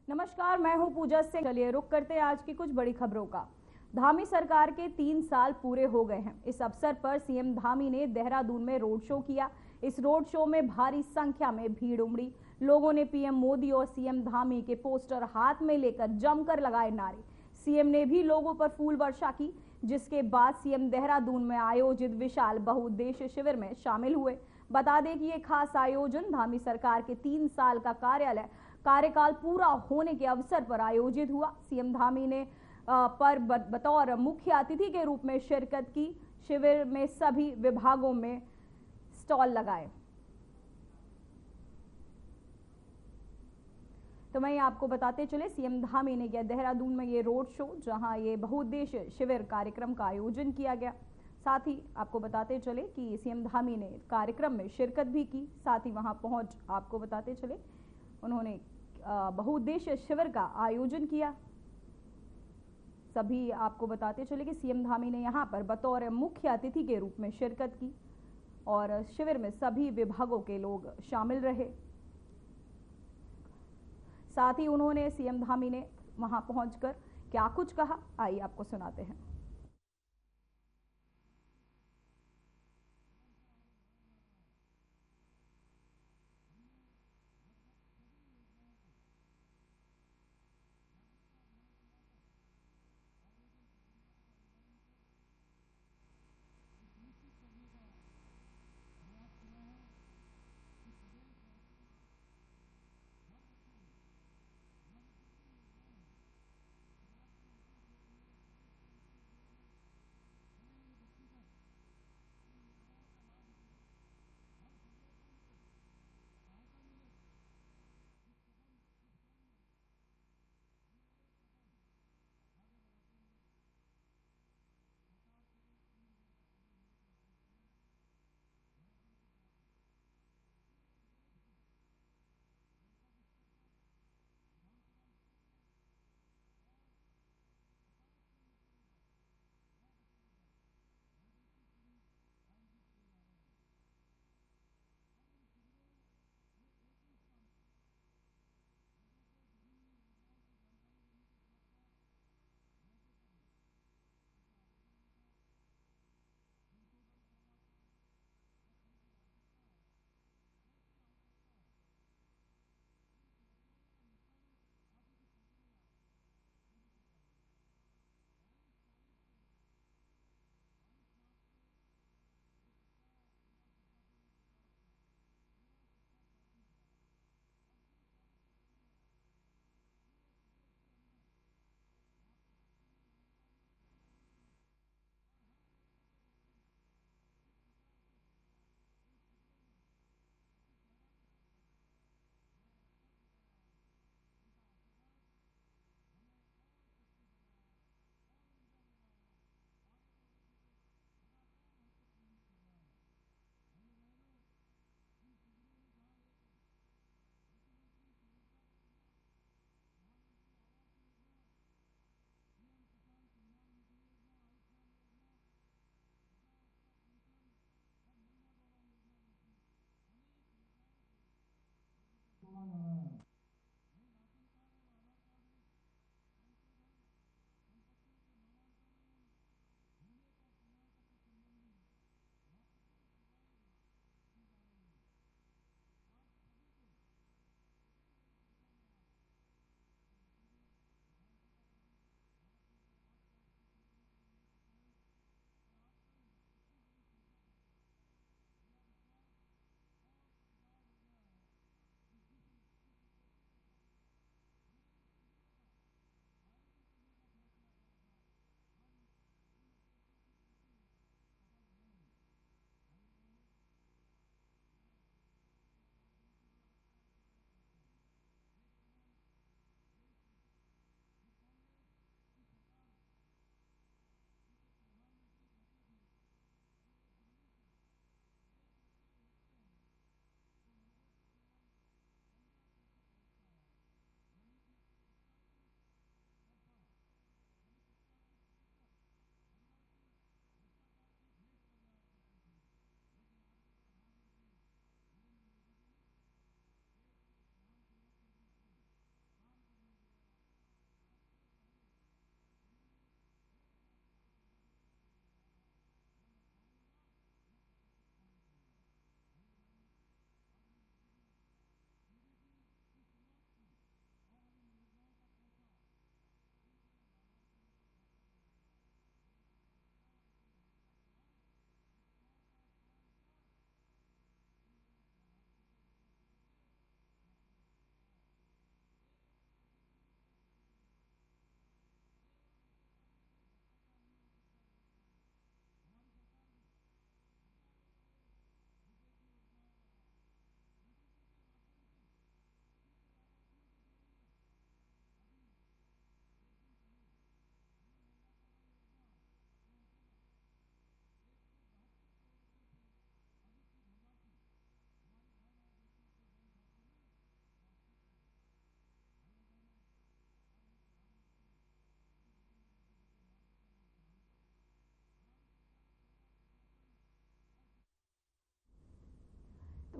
नमस्कार, मैं हूं पूजा सिंह। चलिए रुक करते हैं आज की कुछ बड़ी खबरों का। धामी सरकार के 3 साल पूरे हो गए हैं। इस अवसर पर सीएम धामी ने देहरादून में रोड शो किया। इस रोड शो में भारी संख्या में भीड़ उमड़ी। लोगों ने पीएम मोदी और सीएम धामी के पोस्टर हाथ में लेकर जमकर लगाए नारे। सीएम ने भी लोगों पर फूल वर्षा की, जिसके बाद सीएम देहरादून में आयोजित विशाल बहुउद्देश्य शिविर में शामिल हुए। बता दें कि ये खास आयोजन धामी सरकार के 3 साल का कार्यकाल पूरा होने के अवसर पर आयोजित हुआ। सीएम धामी ने पर बतौर मुख्य अतिथि के रूप में शिरकत की। शिविर में सभी विभागों में स्टॉल लगाए। तो मैं आपको बताते चले, सीएम धामी ने किया देहरादून में ये रोड शो, जहां ये बहुउद्देश्य शिविर कार्यक्रम का आयोजन किया गया। साथ ही आपको बताते चले कि सीएम धामी ने कार्यक्रम में शिरकत भी की। साथ ही वहां पहुंच आपको बताते चले उन्होंने बहुउद्देश्य शिविर का आयोजन किया। सभी आपको बताते चले कि सीएम धामी ने यहां पर बतौर मुख्य अतिथि के रूप में शिरकत की और शिविर में सभी विभागों के लोग शामिल रहे। साथ ही उन्होंने सीएम धामी ने वहां पहुंचकर क्या कुछ कहा, आइए आपको सुनाते हैं।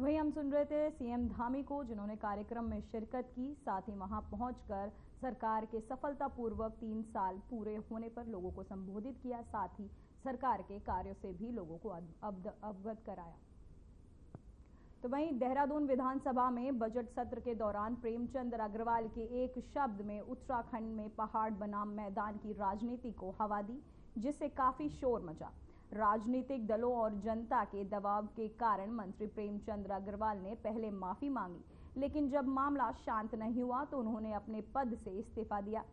वहीं हम सुन रहे थे सीएम धामी को, जिन्होंने कार्यक्रम में शिरकत की, साथ ही वहां पहुंचकर सरकार के सफलतापूर्वक 3 साल पूरे होने पर लोगों को संबोधित किया, साथ ही सरकार के कार्यों से भी लोगों को अवगत कराया। तो वहीं देहरादून विधानसभा में बजट सत्र के दौरान प्रेमचंद अग्रवाल के एक शब्द में उत्तराखंड में पहाड़ बनाम मैदान की राजनीति को हवा दी, जिससे काफी शोर मचा। राजनीतिक दलों और जनता के दबाव के कारण मंत्री प्रेमचंद अग्रवाल ने पहले माफी मांगी, लेकिन जब मामला शांत नहीं हुआ तो उन्होंने अपने पद से इस्तीफा दिया।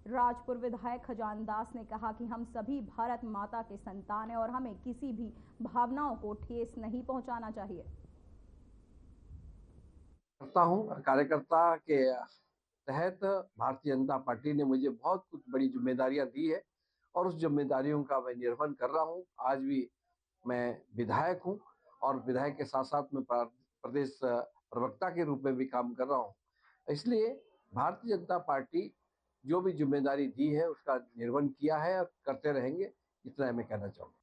राजपुर विधायक खजान दास ने कहा कि हम सभी भारत माता के संतान हैं और हमें किसी भी भावनाओं को ठेस नहीं पहुंचाना चाहिए। करता हूं, कार्यकर्ता के तहत भारतीय जनता पार्टी ने मुझे बहुत कुछ बड़ी जिम्मेदारियां दी है और उस जिम्मेदारियों का मैं निर्वहन कर रहा हूं। आज भी मैं विधायक हूं और विधायक के साथ साथ मैं प्रदेश प्रवक्ता के रूप में भी काम कर रहा हूं। इसलिए भारतीय जनता पार्टी जो भी जिम्मेदारी दी है उसका निर्वहन किया है और करते रहेंगे, इतना मैं कहना चाहूँगा।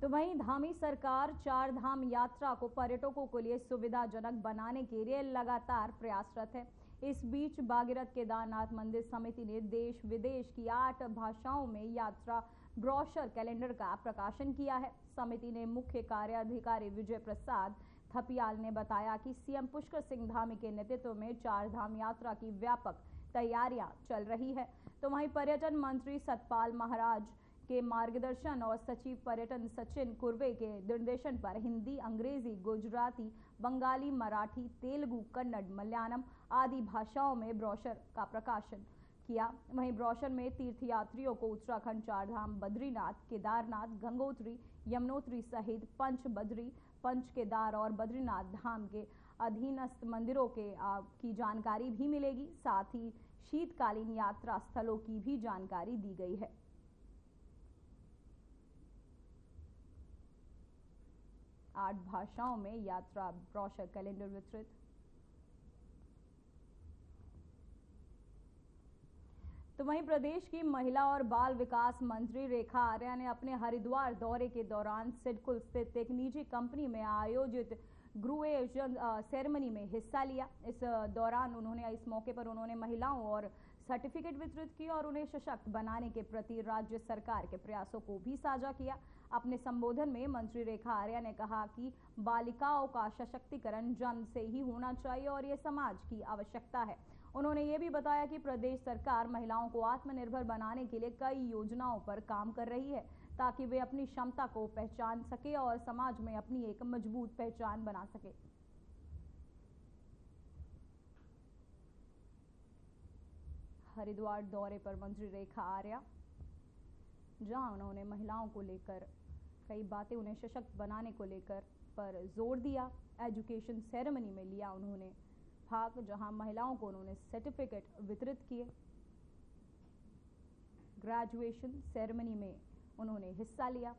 तो वहीं धामी सरकार 4 धाम यात्रा को पर्यटकों के लिए सुविधाजनक बनाने के लिए लगातार प्रयासरत है। इस बीच भागीरथ केदारनाथ मंदिर समिति ने देश विदेश की 8 भाषाओं में यात्रा ब्रोशर कैलेंडर का प्रकाशन किया है। समिति ने मुख्य कार्याधिकारी विजय प्रसाद थपियाल ने बताया कि सीएम पुष्कर सिंह धामी के नेतृत्व में 4 धाम यात्रा की व्यापक तैयारियां चल रही है। तो वहीं पर्यटन मंत्री सतपाल महाराज के मार्गदर्शन और सचिव पर्यटन सचिन कुर्वे के निर्देशन पर हिंदी, अंग्रेजी, गुजराती, बंगाली, मराठी, तेलुगु, कन्नड़, मलयालम आदि भाषाओं में ब्रोशर का प्रकाशन किया। वहीं ब्रोशर में तीर्थयात्रियों को उत्तराखंड 4 धाम बद्रीनाथ, केदारनाथ, गंगोत्री, यमुनोत्री सहित पंच बद्री, पंच केदार और बद्रीनाथ धाम के अधीनस्थ मंदिरों की जानकारी भी मिलेगी। साथ ही शीतकालीन यात्रा स्थलों की भी जानकारी दी गई है। 8 भाषाओं में यात्रा ब्रोशर कैलेंडर वितरित। तो वहीं प्रदेश की महिला और बाल विकास मंत्री रेखा आर्या ने अपने हरिद्वार दौरे के दौरान सिडकुल स्थित एक निजी कंपनी में आयोजित ग्रेजुएशन सेरेमनी में हिस्सा लिया। इस दौरान इस मौके पर उन्होंने महिलाओं और सर्टिफिकेट वितरित किए और उन्हें सशक्त बनाने के प्रति राज्य सरकार के प्रयासों को भी साझा किया। अपने संबोधन में मंत्री रेखा आर्या ने कहा कि बालिकाओं का सशक्तिकरण जन्म से ही होना चाहिए और ये समाज की आवश्यकता है। उन्होंने ये भी बताया कि प्रदेश सरकार महिलाओं को आत्मनिर्भर बनाने के लिए कई योजनाओं पर काम कर रही है, ताकि वे अपनी क्षमता को पहचान सके और समाज में अपनी एक मजबूत पहचान बना सके। हरिद्वार दौरे पर मंत्री रेखा आर्या, जहां उन्होंने महिलाओं को लेकर कई बातें, उन्हें सशक्त बनाने को लेकर पर जोर दिया। एजुकेशन सेरेमनी में लिया उन्होंने भाग, जहां महिलाओं को उन्होंने सर्टिफिकेट वितरित किए। ग्रेजुएशन सेरेमनी में उन्होंने हिस्सा लिया।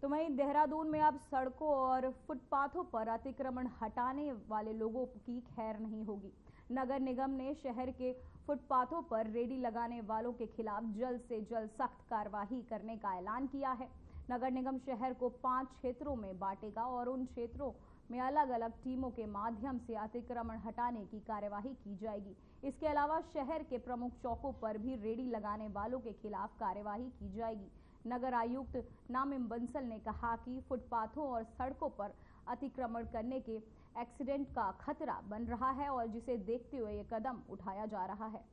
तो वहीं देहरादून में अब सड़कों और फुटपाथों पर अतिक्रमण हटाने वाले लोगों की खैर नहीं होगी। नगर निगम ने शहर के फुटपाथों पर रेडी लगाने वालों के खिलाफ जल्द से जल्द सख्त कार्रवाई करने का ऐलान किया है। नगर निगम शहर को 5 क्षेत्रों में बांटेगा और उन क्षेत्रों में अलग अलग टीमों के माध्यम से अतिक्रमण हटाने की कार्यवाही की जाएगी। इसके अलावा शहर के प्रमुख चौकों पर भी रेडी लगाने वालों के खिलाफ कार्यवाही की जाएगी। नगर आयुक्त नामिम बंसल ने कहा कि फुटपाथों और सड़कों पर अतिक्रमण करने के एक्सीडेंट का खतरा बन रहा है और जिसे देखते हुए ये कदम उठाया जा रहा है।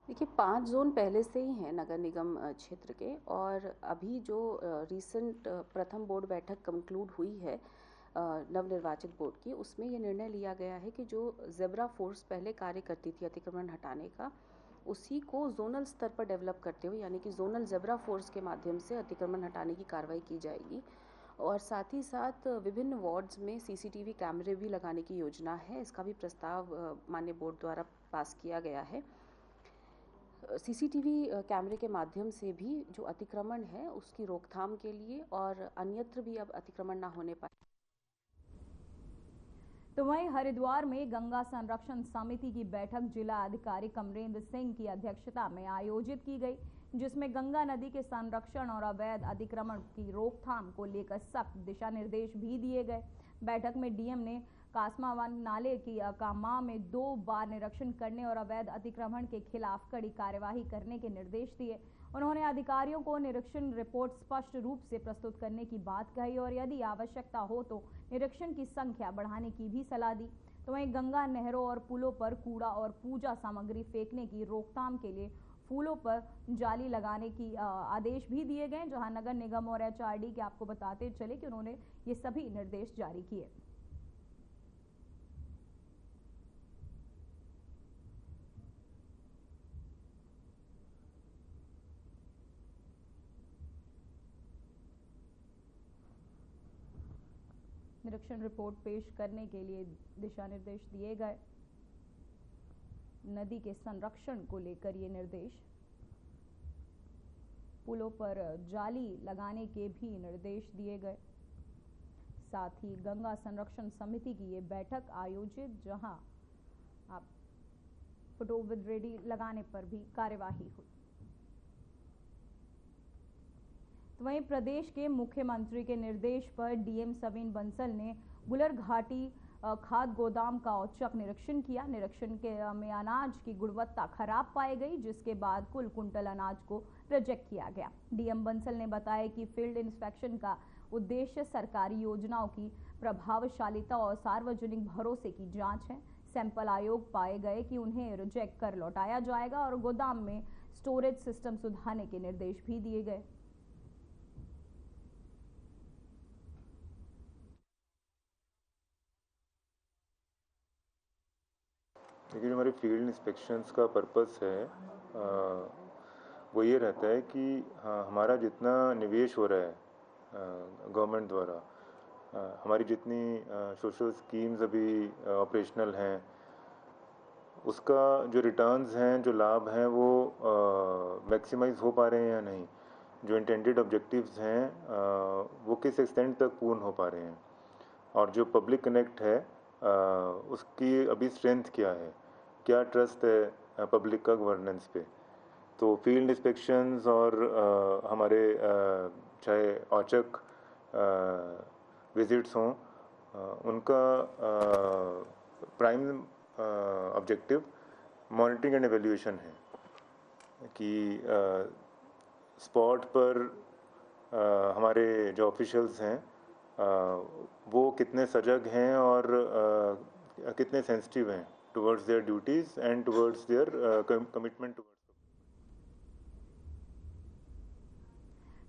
देखिए, 5 जोन पहले से ही हैं नगर निगम क्षेत्र के, और अभी जो रीसेंट प्रथम बोर्ड बैठक कंक्लूड हुई है नवनिर्वाचित बोर्ड की, उसमें ये निर्णय लिया गया है कि जो जेब्रा फोर्स पहले कार्य करती थी अतिक्रमण हटाने का, उसी को जोनल स्तर पर डेवलप करते हुए, यानी कि जोनल जेब्रा फोर्स के माध्यम से अतिक्रमण हटाने की कार्रवाई की जाएगी। और साथ ही साथ विभिन्न वार्ड्स में सीसीटीवी कैमरे भी लगाने की योजना है। इसका भी प्रस्ताव माननीय बोर्ड द्वारा पास किया गया है। सीसीटीवी कैमरे के माध्यम से भी जो अतिक्रमण है उसकी रोकथाम के लिए और अन्यत्र भी अब अतिक्रमण ना होने पाए। तो वहीं हरिद्वार में गंगा संरक्षण समिति की बैठक जिला अधिकारी कमरेंद्र सिंह की अध्यक्षता में आयोजित की गई, जिसमें गंगा नदी के संरक्षण और अवैध अतिक्रमण की रोकथाम को लेकर सख्त दिशा निर्देश भी दिए गए। बैठक में डीएम ने कासमावन नाले की कामा में 2 बार निरीक्षण करने और अवैध अतिक्रमण के खिलाफ कड़ी कार्यवाही करने के निर्देश दिए। उन्होंने अधिकारियों को निरीक्षण रिपोर्ट स्पष्ट रूप से प्रस्तुत करने की बात कही और यदि आवश्यकता हो तो निरीक्षण की संख्या बढ़ाने की भी सलाह दी। तो वहीं गंगा नहरों और पुलों पर कूड़ा और पूजा सामग्री फेंकने की रोकथाम के लिए फूलों पर जाली लगाने की आदेश भी दिए गए, जहां नगर निगम और एचआरडी के आपको बताते चले कि उन्होंने ये सभी निर्देश जारी किए। निरीक्षण रिपोर्ट पेश करने के लिए दिशा निर्देश दिए गए। नदी के संरक्षण को लेकर ये निर्देश, पुलों पर जाली लगाने के भी निर्देश दिए गए। साथ ही गंगा संरक्षण समिति की ये बैठक आयोजित, जहां आप फोटो विद रेडी लगाने पर भी कार्यवाही हुई। तो वहीं प्रदेश के मुख्यमंत्री के निर्देश पर डीएम सविन बंसल ने गुलर घाटी खाद गोदाम का औचक निरीक्षण किया। निरीक्षण में अनाज की गुणवत्ता खराब पाई गई, जिसके बाद कुल कुंटल अनाज को रिजेक्ट किया गया। डीएम बंसल ने बताया कि फील्ड इंस्पेक्शन का उद्देश्य सरकारी योजनाओं की प्रभावशीलता और सार्वजनिक भरोसे की जांच है। सैंपल आयोग पाए गए कि उन्हें रिजेक्ट कर लौटाया जाएगा और गोदाम में स्टोरेज सिस्टम सुधारने के निर्देश भी दिए गए। देखिए, जो हमारे फील्ड इंस्पेक्शंस का पर्पस है वो ये रहता है कि हमारा जितना निवेश हो रहा है गवर्नमेंट द्वारा, हमारी जितनी सोशल स्कीम्स अभी ऑपरेशनल हैं, उसका जो रिटर्न्स हैं, जो लाभ हैं, वो मैक्सिमाइज हो पा रहे हैं या नहीं, जो इंटेंडेड ऑब्जेक्टिव्स हैं वो किस एक्सटेंट तक पूर्ण हो पा रहे हैं, और जो पब्लिक कनेक्ट है उसकी अभी स्ट्रेंथ क्या है, क्या ट्रस्ट है पब्लिक का गवर्नेंस पे। तो फील्ड इंस्पेक्शंस और हमारे चाहे औचक विजिट्स हों, उनका prime objective monitoring and evaluation है कि स्पॉट पर हमारे जो ऑफिशियल्स हैं वो कितने सजग हैं और कितने सेंसिटिव हैं towards their duties and towards their commitment towards.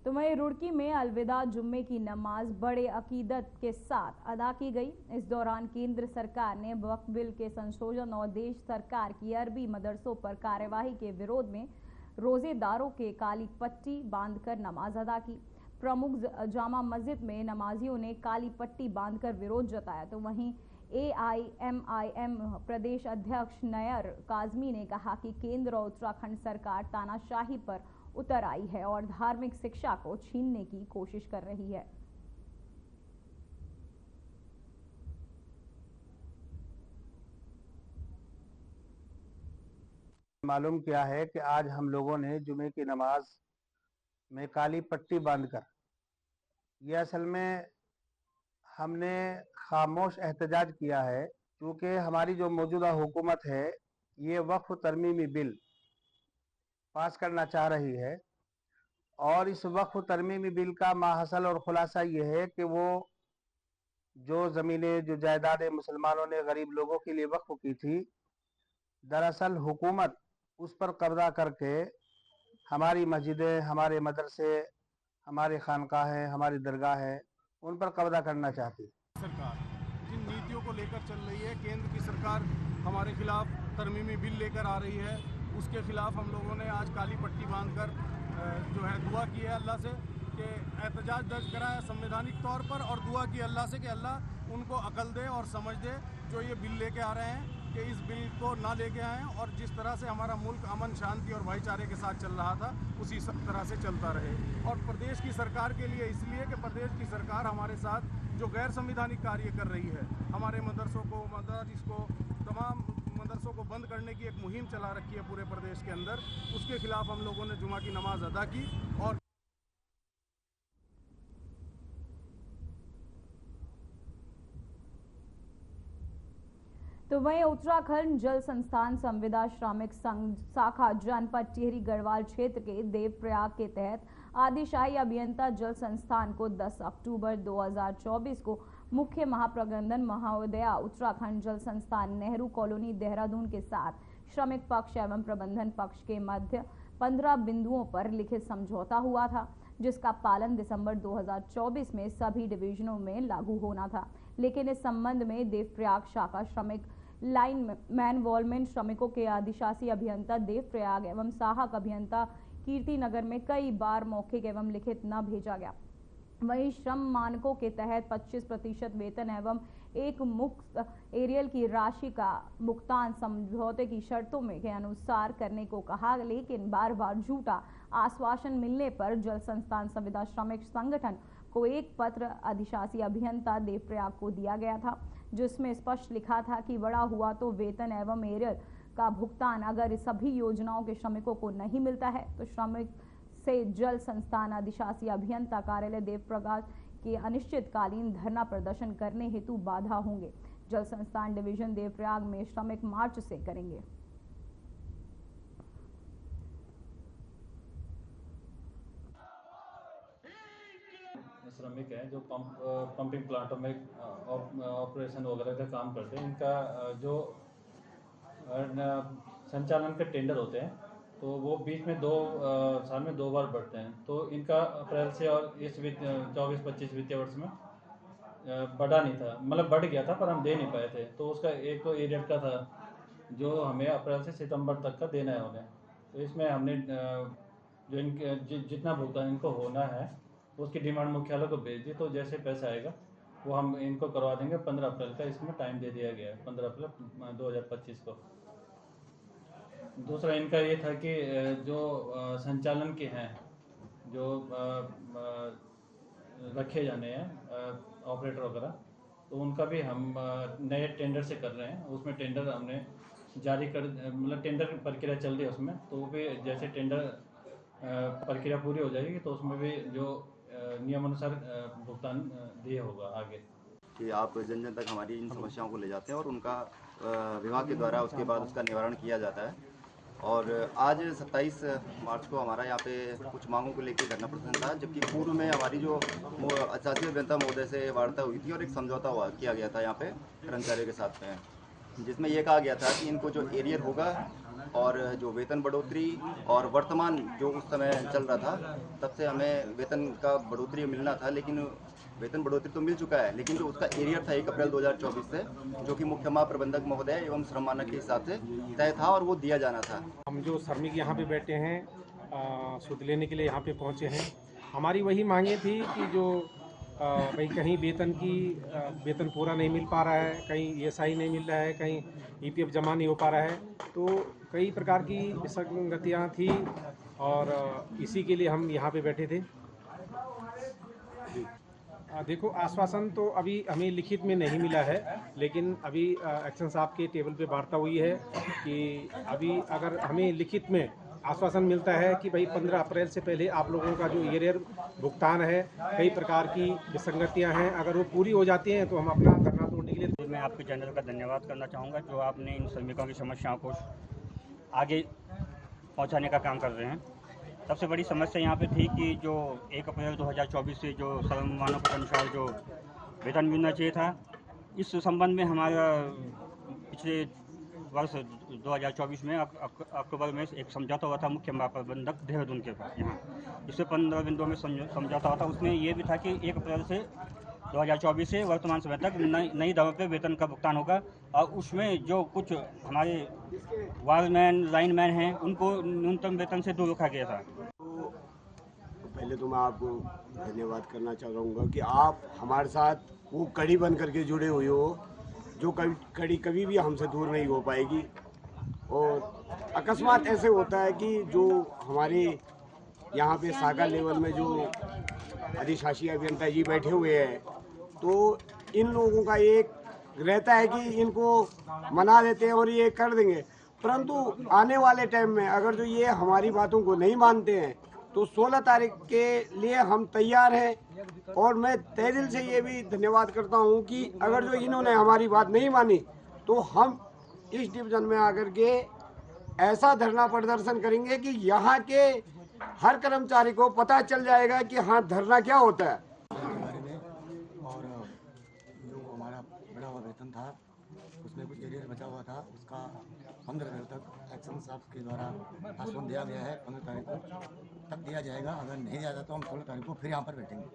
तो वहीं रुड़की में अलविदा जुम्मे की नमाज बड़े अकीदत के साथ अदा की गई। इस दौरान केंद्र सरकार ने वक्फ बिल के संशोधन और देश सरकार की अरबी मदरसों पर कार्यवाही के विरोध में रोजेदारों के काली पट्टी बांधकर नमाज अदा की। प्रमुख जामा मस्जिद में नमाजियों ने काली पट्टी बांधकर विरोध जताया। तो वहीं AIMIM प्रदेश अध्यक्ष नयर काजमी ने कहा कि केंद्र और उत्तराखंड सरकार तानाशाही पर उतर आई है और धार्मिक शिक्षा को छीनने की कोशिश कर रही है। मालूम किया है कि आज हम लोगों ने जुमे की नमाज में काली पट्टी बांधकर, ये असल में हमने खामोश एहतजाज किया है, क्योंकि हमारी जो मौजूदा हुकूमत है ये वक्फ तरमीमी बिल पास करना चाह रही है, और इस वक्फ तरमीमी बिल का माहसल और खुलासा ये है कि वो जो ज़मीनें, जो जायदादें मुसलमानों ने गरीब लोगों के लिए वक्फ की थी, दरअसल हुकूमत उस पर कब्जा करके हमारी मस्जिदें, हमारे मदरसे, हमारे खानकाहें, हमारी दरगाह है, उन पर कब्जा करना चाहती है। सरकार जिन नीतियों को लेकर चल रही है, केंद्र की सरकार हमारे खिलाफ तरमीमी बिल लेकर आ रही है, उसके खिलाफ हम लोगों ने आज काली पट्टी बांधकर जो है दुआ की है अल्लाह से कि एहतजाज दर्ज करा है संवैधानिक तौर पर, और दुआ की अल्लाह से कि अल्लाह उनको अकल दे और समझ दे जो ये बिल लेके आ रहे हैं। कि इस बिल को ना लेके आएँ और जिस तरह से हमारा मुल्क अमन शांति और भाईचारे के साथ चल रहा था उसी तरह से चलता रहे। और प्रदेश की सरकार के लिए इसलिए कि प्रदेश की सरकार हमारे साथ जो गैर संविधानिक कार्य कर रही है, हमारे मदरसों को, मदारिस को, तमाम मदरसों को बंद करने की एक मुहिम चला रखी है पूरे प्रदेश के अंदर, उसके खिलाफ हम लोगों ने जुमा की नमाज अदा की। और तो वहीं उत्तराखंड जल संस्थान संविदा श्रमिक संघ शाखा जनपद टिहरी गढ़वाल क्षेत्र के देवप्रयाग के तहत आदिशाही अभियंता जल संस्थान को 10 अक्टूबर 2024 को मुख्य महाप्रबंधन महोदया उत्तराखंड जल संस्थान नेहरू कॉलोनी देहरादून के साथ श्रमिक पक्ष एवं प्रबंधन पक्ष के मध्य 15 बिंदुओं पर लिखित समझौता हुआ था, जिसका पालन दिसंबर 2024 में सभी डिवीजनों में लागू होना था। लेकिन इस संबंध में देवप्रयाग शाखा श्रमिक लाइन मैन वॉलमेंट श्रमिकों के अधिशासी अभियंता देवप्रयाग एवं सहायक अभियंता कीर्तिनगर में कई बार मौखिक एवं लिखित न भेजा गया। वहीं श्रम मानकों के तहत 25% वेतन एवं एक मुक्त एरियल की राशि का भुगतान समझौते की शर्तों में के अनुसार करने को कहा, लेकिन बार बार झूठा आश्वासन मिलने पर जल संस्थान संविदा श्रमिक संगठन को एक पत्र अधिशासी अभियंता देवप्रयाग को दिया गया था, जिसमें स्पष्ट लिखा था कि बड़ा हुआ तो वेतन एवं एरियल का भुगतान अगर इस सभी योजनाओं के श्रमिकों को नहीं मिलता है तो श्रमिक से जल संस्थान अधिशासी अभियंता कार्यालय देवप्रयाग के अनिश्चितकालीन धरना प्रदर्शन करने हेतु बाधा होंगे। जल संस्थान डिवीजन देवप्रयाग में श्रमिक मार्च से करेंगे। श्रमिक हैं जो पंपिंग प्लांटों में ऑपरेशन वगैरह का काम करते हैं, इनका जो संचालन के टेंडर होते हैं तो वो बीच में साल में 2 बार बढ़ते हैं। तो इनका अप्रैल से और इस 24-25 वित्तीय वर्ष में बढ़ा नहीं था, मतलब बढ़ गया था पर हम दे नहीं पाए थे। तो उसका एक तो एरियर का था जो हमें अप्रैल से सितंबर तक का देना है उन्हें। तो इसमें हमने जो इनके जितना भुगतान इनको होना है उसकी डिमांड मुख्यालय को भेज दी। तो जैसे पैसा आएगा वो हम इनको करवा देंगे। 15 अप्रैल का इसमें टाइम दे दिया गया है, 15 अप्रैल 2025 को। दूसरा इनका ये था कि जो संचालन के हैं जो रखे जाने हैं ऑपरेटर वगैरह, तो उनका भी हम नए टेंडर से कर रहे हैं। उसमें टेंडर हमने जारी कर, मतलब टेंडर प्रक्रिया चल रही है उसमें, तो वो भी जैसे टेंडर प्रक्रिया पूरी हो जाएगी तो उसमें भी जो नियमानुसार भुगतान दिए होगा आगे। कि आप जन जन तक हमारी इन समस्याओं को ले जाते हैं और उनका विभाग के द्वारा उसके बाद उसका निवारण किया जाता है। और आज 27 मार्च को हमारा यहाँ पे कुछ मांगों को लेकर धरना प्रदर्शन था, जबकि पूर्व में हमारी जो अधिशासी अभियंता महोदय से वार्ता हुई थी और एक समझौता किया गया था यहाँ पे कर्मचारियों के साथ में, जिसमें यह कहा गया था कि इनको जो एरियर होगा और जो वेतन बढ़ोतरी और वर्तमान जो उस समय चल रहा था तब से हमें वेतन का बढ़ोतरी मिलना था, लेकिन वेतन बढ़ोतरी तो मिल चुका है, लेकिन जो उसका एरियर था 1 अप्रैल 2024 से जो कि मुख्य महाप्रबंधक महोदय एवं श्रम मानक के हिसाब से तय था और वो दिया जाना था। हम जो श्रमिक यहाँ पे बैठे हैं सुध लेने के लिए यहाँ पे पहुँचे हैं, हमारी वही मांगे थी कि जो भाई कहीं वेतन पूरा नहीं मिल पा रहा है, कहीं ESI नहीं मिल रहा है, कहीं EPF जमा नहीं हो पा रहा है, तो कई प्रकार की विसंगतियाँ थी और इसी के लिए हम यहाँ पे बैठे थे। देखो, आश्वासन तो अभी हमें लिखित में नहीं मिला है, लेकिन अभी एक्शन साहब के टेबल पे वार्ता हुई है कि अभी अगर हमें लिखित में आश्वासन मिलता है कि भाई 15 अप्रैल से पहले आप लोगों का जो एरियर भुगतान है, कई प्रकार की विसंगतियां हैं, अगर वो पूरी हो जाती हैं तो हम अपना धरना तोड़ने के लिए। मैं आपके चैनल का धन्यवाद करना चाहूँगा जो आपने इन श्रमिकों की समस्याओं को आगे पहुँचाने का काम कर रहे हैं। सबसे बड़ी समस्या यहाँ पे थी कि जो 1 अप्रैल 2024 से जो श्रम मानकों के अनुसार जो वेतन मिलना चाहिए था, इस संबंध में हमारा पिछले वर्ष 2024 में अक्टूबर में एक समझौता हुआ था मुख्य महाप्रबंधक देहरादून के पास यहाँ, जिससे 15 बिंदुओं में समझौता हुआ था। उसमें ये भी था कि 1 अप्रैल से 2024 से वर्तमान समय तक नई दरों पे वेतन का भुगतान होगा और उसमें जो कुछ हमारे वायरमैन लाइनमैन हैं उनको न्यूनतम वेतन से दूर रखा गया था। तो पहले तो मैं आपको धन्यवाद करना चाहूँगा कि आप हमारे साथ वो कड़ी बन करके जुड़े हुए हो जो कड़ी कभी भी हमसे दूर नहीं हो पाएगी। और अकस्मात ऐसे होता है कि जो हमारे यहाँ पे शाखा लेवल में जो अधिशासी अभियंता जी बैठे हुए हैं, तो इन लोगों का एक रहता है कि इनको मना देते हैं और ये कर देंगे, परंतु आने वाले टाइम में अगर जो ये हमारी बातों को नहीं मानते हैं तो 16 तारीख के लिए हम तैयार हैं। और मैं तहे दिल से ये भी धन्यवाद करता हूँ कि अगर जो इन्होंने हमारी बात नहीं मानी तो हम इस डिवीजन में आकर के ऐसा धरना प्रदर्शन करेंगे कि यहाँ के हर कर्मचारी को पता चल जाएगा कि हाँ धरना क्या होता है। और जो हमारा बढ़ा हुआ वेतन था उसमें कुछ एरियर बचा हुआ था, उसका 15 तारीख तक एक्शन साहब के द्वारा आश्वासन दिया गया है। 15 तारीख को तक दिया जाएगा। अगर नहीं दिया जाता तो हम 16 तारीख को फिर यहाँ पर बैठेंगे।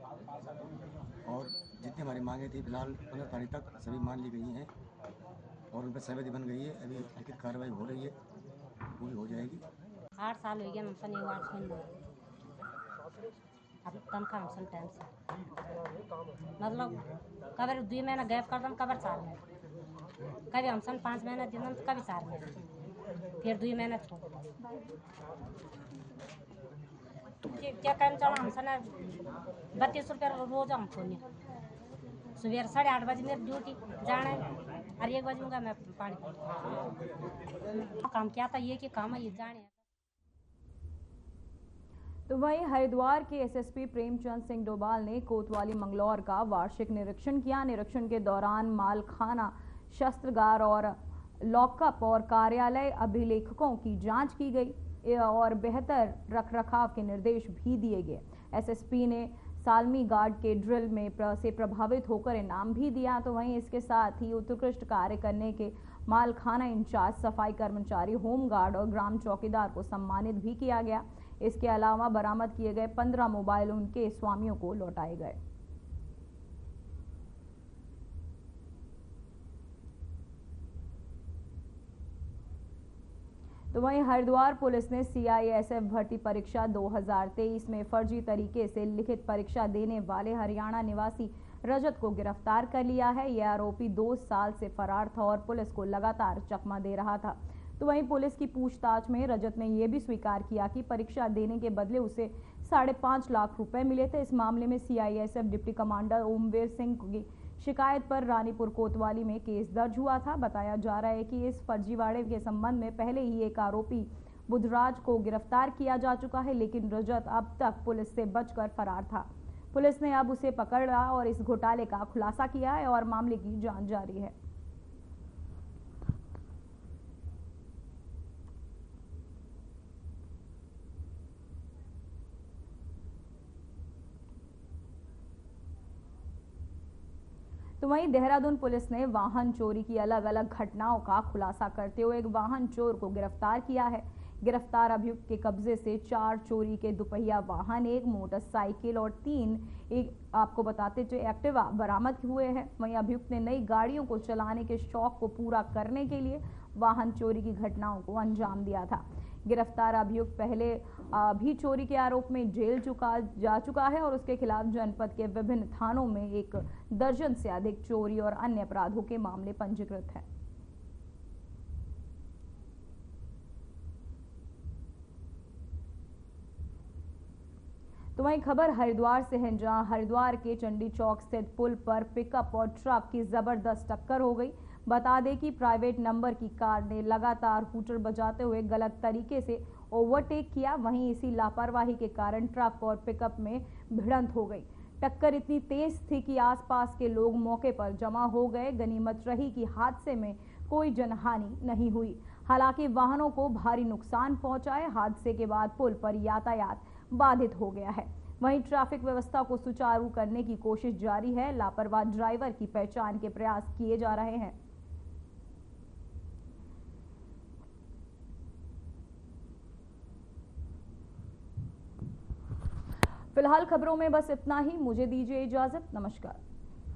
और जितनी हमारी मांगे थी फिलहाल 15 तारीख तक सभी मान ली गई हैं और उन पर सहमति बन गई है। अभी लिखित कार्रवाई हो रही है, पूरी हो जाएगी। 8 साल हो गया हमसे नहीं हुआ सुन अब तनख्वाह हमसे टाइम से मतलब कबर 2 महीना गैप कर दम कबर 4 महीने कभी हमसे 5 महीना दिन कभी 4 महीने फिर 2 महीने छोड़ क्या काम चला हमसे ना 32 रुपये रोज हमको नहीं सुबह 8:30 बजे मेरी ड्यूटी जाना है और 1 बजे मैं पानी काम किया था ये कि काम है ये जाने। तो वहीं हरिद्वार के एसएसपी प्रेमचंद सिंह डोभाल ने कोतवाली मंगलौर का वार्षिक निरीक्षण किया। निरीक्षण के दौरान मालखाना, शस्त्रागार और लॉकअप और कार्यालय अभिलेखों की जांच की गई और बेहतर रखरखाव के निर्देश भी दिए गए। एसएसपी ने सालमी गार्ड के ड्रिल में से प्रभावित होकर इनाम भी दिया। तो वहीं इसके साथ ही उत्कृष्ट कार्य करने के मालखाना इंचार्ज, सफाई कर्मचारी, होम गार्ड और ग्राम चौकीदार को सम्मानित भी किया गया। इसके अलावा बरामद किए गए 15 मोबाइल उनके स्वामियों को लौटाए गए। तो वहीं हरिद्वार पुलिस ने सीआईएसएफ भर्ती परीक्षा 2023 में फर्जी तरीके से लिखित परीक्षा देने वाले हरियाणा निवासी रजत को गिरफ्तार कर लिया है। यह आरोपी 2 साल से फरार था और पुलिस को लगातार चकमा दे रहा था। तो वहीं पुलिस की पूछताछ में रजत ने यह भी स्वीकार किया कि परीक्षा देने के बदले उसे 5.5 लाख रुपए मिले थे। इस मामले में CISF deputy commander Omvir Singh की शिकायत पर रानीपुर कोतवाली में केस दर्ज हुआ था। बताया जा रहा है कि इस फर्जीवाड़े के संबंध में पहले ही एक आरोपी बुधराज को गिरफ्तार किया जा चुका है, लेकिन रजत अब तक पुलिस से बचकर फरार था। पुलिस ने अब उसे पकड़ा और इस घोटाले का खुलासा किया है और मामले की जांच जारी है। तो वहीं देहरादून पुलिस ने वाहन चोरी की अलग अलग घटनाओं का खुलासा करते हुए एक वाहन चोर को गिरफ्तार किया है। गिरफ्तार अभियुक्त के कब्जे से 4 चोरी के दुपहिया वाहन, 1 मोटरसाइकिल और 3 आपको बताते जो एक्टिवा बरामद हुए हैं। वहीं अभियुक्त ने नई गाड़ियों को चलाने के शौक को पूरा करने के लिए वाहन चोरी की घटनाओं को अंजाम दिया था। गिरफ्तार अभियुक्त पहले भी चोरी के आरोप में जेल जा चुका है और उसके खिलाफ जनपद के विभिन्न थानों में 1 दर्जन से अधिक चोरी और अन्य अपराधों के मामले पंजीकृत हैं। तो वहीं खबर हरिद्वार से है, जहां हरिद्वार के चंडी चौक स्थित पुल पर पिकअप और ट्रक की जबरदस्त टक्कर हो गई। बता दें कि प्राइवेट नंबर की कार ने लगातार हूटर बजाते हुए गलत तरीके से ओवरटेक किया। वहीं इसी लापरवाही के कारण ट्रक और पिकअप में भिड़ंत हो गई। टक्कर इतनी तेज थी कि आसपास के लोग मौके पर जमा हो गए। गनीमत रही कि हादसे में कोई जनहानि नहीं हुई। हालांकि वाहनों को भारी नुकसान पहुंचा है। हादसे के बाद पुल पर यातायात बाधित हो गया है। वहीं ट्रैफिक व्यवस्था को सुचारू करने की कोशिश जारी है। लापरवाह ड्राइवर की पहचान के प्रयास किए जा रहे हैं। फिलहाल खबरों में बस इतना ही। मुझे दीजिए इजाजत। नमस्कार।